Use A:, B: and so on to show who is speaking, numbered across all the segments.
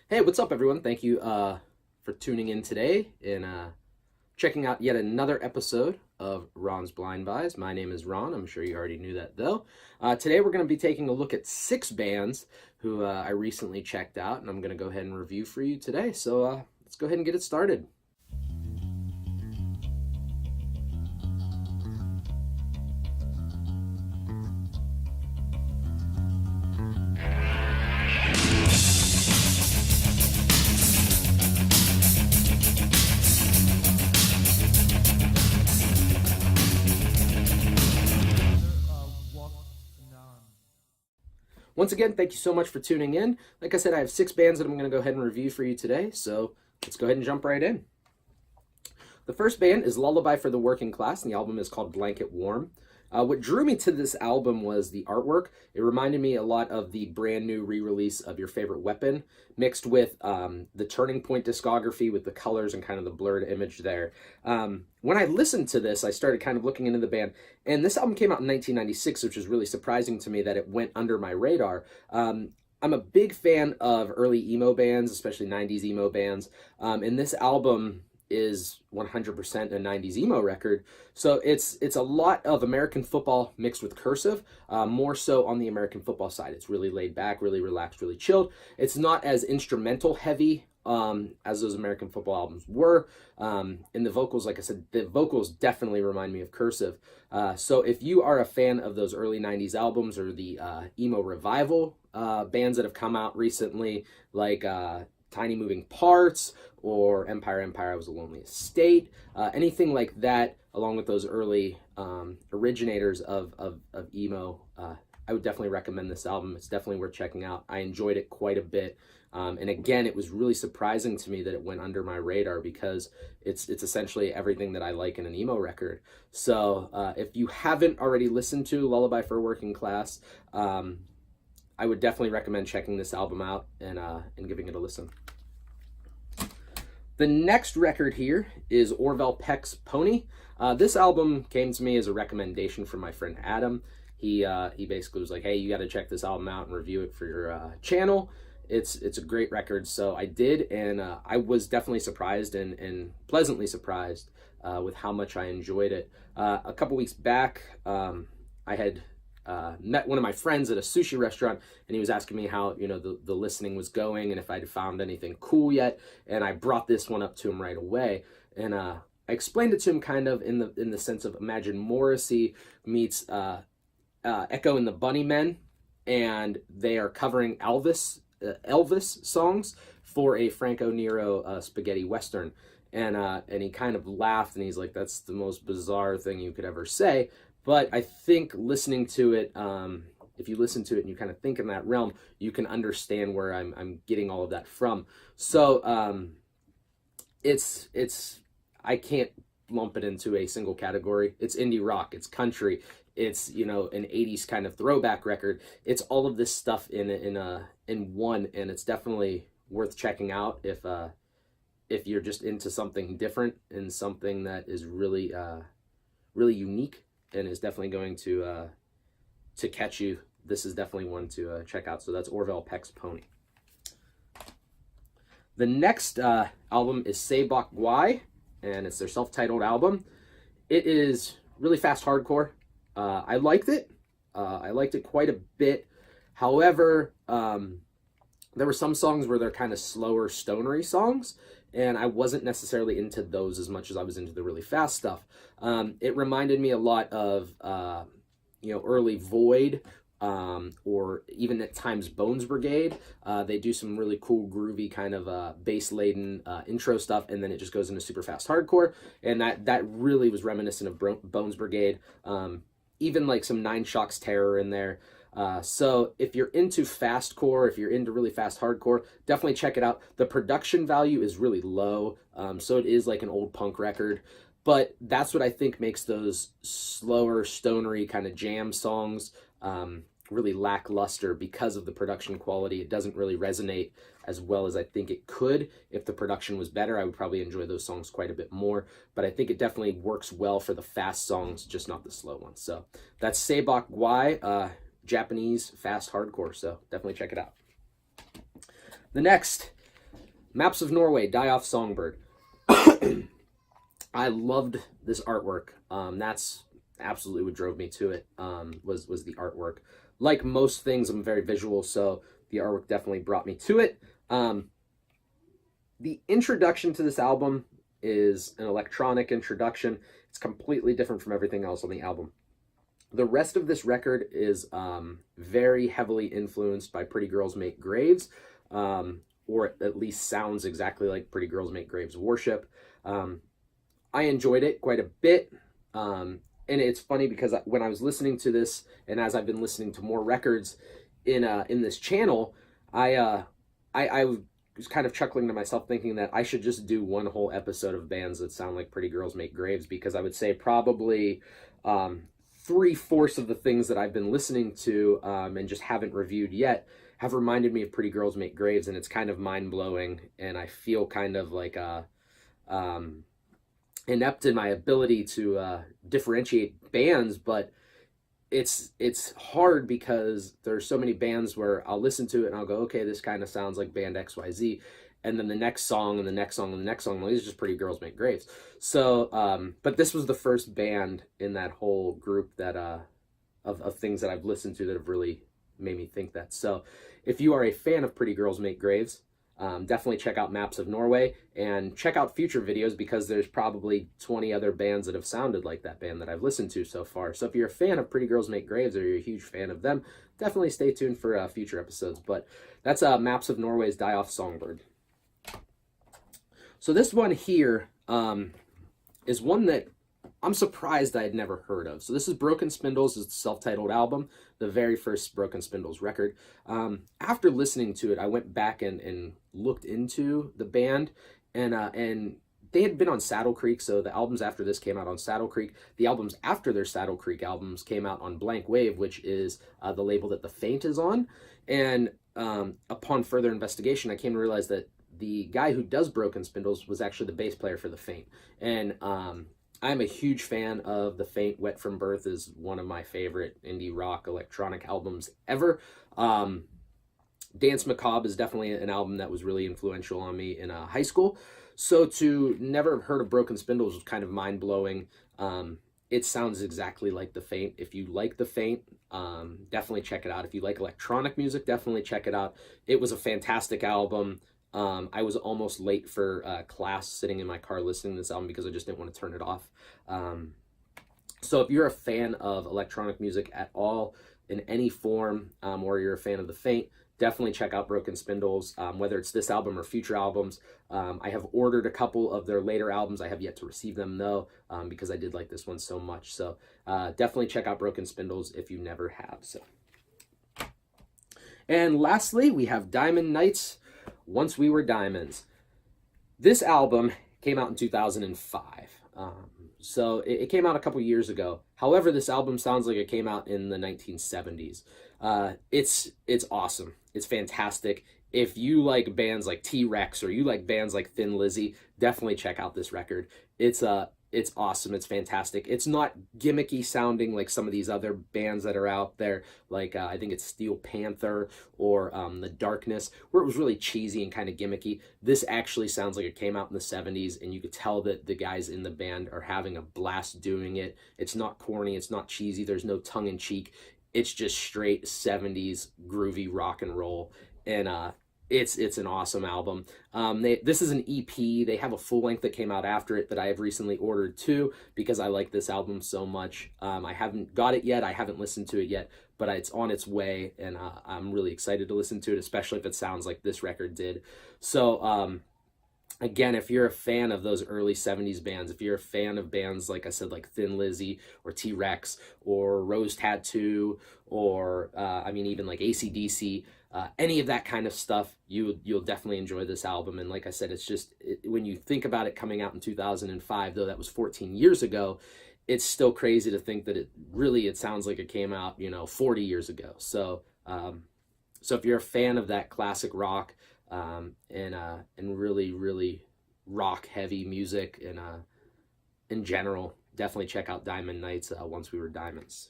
A: Hey, what's up, everyone? Thank you for tuning in today and checking out yet another episode of Ron's Blind Buys. My name is Ron. I'm sure you already knew that, though. Today, we're going to be taking a look at 6 bands who I recently checked out, and I'm going to go ahead and review for you today. So let's go ahead and get it started. Once again, thank you so much for tuning in. Like I said, I have 6 bands that I'm going to go ahead and review for you today, so let's go ahead and jump right in. The first band is Lullaby for the Working Class, and the album is called Blanket Warm. What drew me to this album was the artwork. It reminded me a lot of the brand new re-release of Your Favorite Weapon, mixed with the Turning Point discography with the colors and kind of the blurred image there. When I listened to this, I started kind of looking into the band, and this album came out in 1996, which is really surprising to me that it went under my radar. I'm a big fan of early emo bands, especially 90s emo bands, and this album is 100% a 90s emo record. So it's a lot of American football mixed with cursive, more so on the American football side. It's really laid back, really relaxed, really chilled. It's not as instrumental heavy as those American football albums were. And the vocals, like I said, the vocals definitely remind me of cursive. So if you are a fan of those early 90s albums or the emo revival bands that have come out recently, like Tiny Moving Parts or Empire, I Was the Loneliest State, anything like that, along with those early originators of emo, I would definitely recommend this album. It's definitely worth checking out. I enjoyed it quite a bit. And again, it was really surprising to me that it went under my radar because it's essentially everything that I like in an emo record. So if you haven't already listened to Lullaby for a Working Class, I would definitely recommend checking this album out and giving it a listen. The next record here is Orville, Peck's Pony. This album came to me as a recommendation from my friend Adam. He basically was like, hey, you got to check this album out and review it for your channel. It's a great record, so I did, and I was definitely surprised and pleasantly surprised with how much I enjoyed it. A couple weeks back, I had met one of my friends at a sushi restaurant, and he was asking me how the listening was going and if I'd found anything cool yet, and I brought this one up to him right away, and I explained it to him kind of in the sense of imagine Morrissey meets Echo and the Bunnymen, and they are covering Elvis songs for a Franco Nero spaghetti western. And he kind of laughed, and he's like, that's the most bizarre thing you could ever say. But I think listening to it, if you listen to it and you kind of think in that realm, you can understand where I'm getting all of that from. So it's I can't lump it into a single category. It's indie rock, it's country, it's an 80s kind of throwback record. It's all of this stuff in one, and it's definitely worth checking out if you're just into something different and something that is really really unique and is definitely going to catch you. This is definitely one to check out. So that's Orville, Peck's Pony. The next album is Say Bok Gwai, and it's their self-titled album. It is really fast hardcore. I liked it. I liked it quite a bit. However, there were some songs where they're kind of slower, stonery songs, and I wasn't necessarily into those as much as I was into the really fast stuff. It reminded me a lot of, early Void, or even at times Bones Brigade. They do some really cool, groovy kind of bass-laden intro stuff, and then it just goes into super fast hardcore, and that really was reminiscent of Bones Brigade. Even like some Nine Shocks Terror in there. So if you're into fastcore, if you're into really fast hardcore, definitely check it out. The production value is really low, so it is like an old punk record, but that's what I think makes those slower, stonery kind of jam songs really lackluster because of the production quality. It doesn't really resonate as well as I think it could. If the production was better, I would probably enjoy those songs quite a bit more, but I think it definitely works well for the fast songs, just not the slow ones. So that's Say Bok Gwai, Japanese fast hardcore, so definitely check it out. The next Maps of Norway, Die Off Songbird. I loved this artwork. That's absolutely what drove me to it, was the artwork. Like most things, I'm very visual, so the artwork definitely brought me to it. The introduction to this album is an electronic introduction. It's completely different from everything else on the album. The rest of this record is very heavily influenced by Pretty Girls Make Graves, or at least sounds exactly like Pretty Girls Make Graves Worship. I enjoyed it quite a bit, and it's funny because when I was listening to this, and as I've been listening to more records in this channel, I was kind of chuckling to myself, thinking that I should just do one whole episode of bands that sound like Pretty Girls Make Graves, because I would say probably 3/4 of the things that I've been listening to and just haven't reviewed yet have reminded me of Pretty Girls Make Graves, and it's kind of mind-blowing, and I feel kind of like inept in my ability to differentiate bands, but it's hard because there's so many bands where I'll listen to it and I'll go, okay, this kind of sounds like band XYZ, and then the next song and the next song and the next song, well, these are just Pretty Girls Make Graves. So but this was the first band in that whole group that of things that I've listened to that have really made me think that. So if you are a fan of Pretty Girls Make Graves, definitely check out Maps of Norway, and check out future videos, because there's probably 20 other bands that have sounded like that band that I've listened to so far. So if you're a fan of Pretty Girls Make Graves, or you're a huge fan of them, definitely stay tuned for future episodes. But that's Maps of Norway's Die Off Songbird. So this one here is one that I'm surprised I had never heard of. So this is Broken Spindles, it's a self-titled album, the very first Broken Spindles record. After listening to it, I went back and looked into the band, and they had been on Saddle Creek, so the albums after this came out on Saddle Creek. The albums after their Saddle Creek albums came out on Blank Wave, which is the label that The Faint is on. And upon further investigation, I came to realize that the guy who does Broken Spindles was actually the bass player for The Faint. And I'm a huge fan of The Faint. Wet from Birth is one of my favorite indie rock electronic albums ever. Dance Macabre is definitely an album that was really influential on me in high school. So to never have heard of Broken Spindles was kind of mind-blowing. It sounds exactly like The Faint. If you like The Faint, definitely check it out. If you like electronic music, definitely check it out. It was a fantastic album. I was almost late for class, sitting in my car listening to this album because I just didn't want to turn it off. So if you're a fan of electronic music at all, in any form, or you're a fan of The Faint, definitely check out Broken Spindles, whether it's this album or future albums. I have ordered a couple of their later albums. I have yet to receive them, though, because I did like this one so much. So definitely check out Broken Spindles if you never have. So, and lastly, we have Diamond Nights, Once We Were Diamonds. This album came out in 2005. So it came out a couple years ago. However, this album sounds like it came out in the 1970s. It's awesome. It's fantastic. If you like bands like T-Rex, or you like bands like Thin Lizzy, definitely check out this record. It's awesome. It's fantastic. It's not gimmicky sounding like some of these other bands that are out there, like I think it's Steel Panther or The Darkness, where it was really cheesy and kind of gimmicky. This actually sounds like it came out in the 70s, and you could tell that the guys in the band are having a blast doing it. It's not corny. It's not cheesy. There's no tongue-in-cheek. It's just straight 70s groovy rock and roll, and it's an awesome album. This is an EP. They have a full length that came out after it that I have recently ordered too, because I like this album so much. I haven't got it yet. I haven't listened to it yet, but it's on its way, and I'm really excited to listen to it, especially if it sounds like this record did. So again, if you're a fan of those early 70s bands, if you're a fan of bands, like I said, like Thin Lizzy or T-Rex or Rose Tattoo, or I mean, even like AC/DC, any of that kind of stuff, you'll definitely enjoy this album. And like I said, it's just, when you think about it coming out in 2005, though that was 14 years ago, it's still crazy to think that it sounds like it came out, 40 years ago. So so if you're a fan of that classic rock, and really, really rock heavy music, and in general, definitely check out Diamond Nights, Once We Were Diamonds.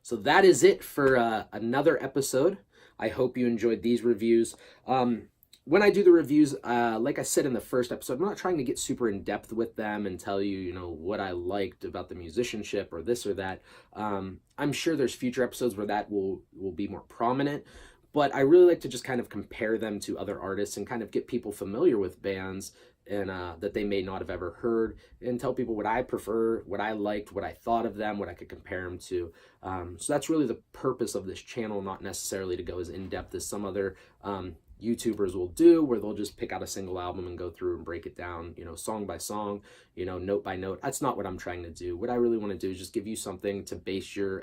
A: So that is it for another episode. I hope you enjoyed these reviews. when I do the reviews, like I said in the first episode, I'm not trying to get super in depth with them and tell you, you know, what I liked about the musicianship or this or that. I'm sure there's future episodes where that will be more prominent, but I really like to just kind of compare them to other artists and kind of get people familiar with bands and that they may not have ever heard, and tell people what I prefer, what I liked, what I thought of them, what I could compare them to. So that's really the purpose of this channel, not necessarily to go as in-depth as some other YouTubers will do, where they'll just pick out a single album and go through and break it down, you know, song by song, you know, note by note. That's not what I'm trying to do. What I really want to do is just give you something to base your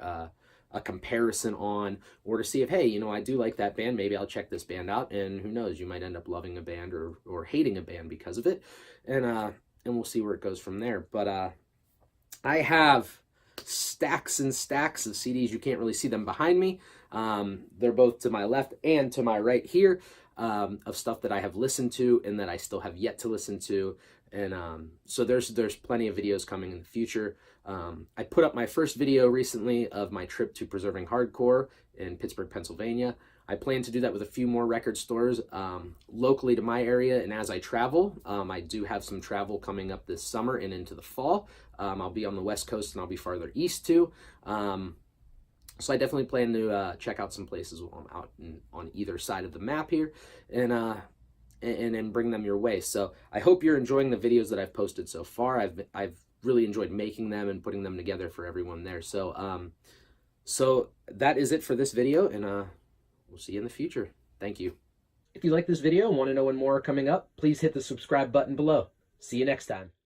A: a comparison on, or to see if, hey, you know, I do like that band, maybe I'll check this band out, and who knows, you might end up loving a band or hating a band because of it, and we'll see where it goes from there. But I have stacks and stacks of CDs. You can't really see them behind me. They're both to my left and to my right here, of stuff that I have listened to and that I still have yet to listen to. And so there's plenty of videos coming in the future. I put up my first video recently of my trip to Preserving Hardcore in Pittsburgh, Pennsylvania. I plan to do that with a few more record stores locally to my area, and as I travel, I do have some travel coming up this summer and into the fall. I'll be on the West Coast and I'll be farther east too. So I definitely plan to check out some places while I'm out on either side of the map here, and bring them your way. So I hope you're enjoying the videos that I've posted so far. I've really enjoyed making them and putting them together for everyone there. So so that is it for this video, and we'll see you in the future. Thank you. If you like this video and want to know when more are coming up, please hit the subscribe button below. See you next time.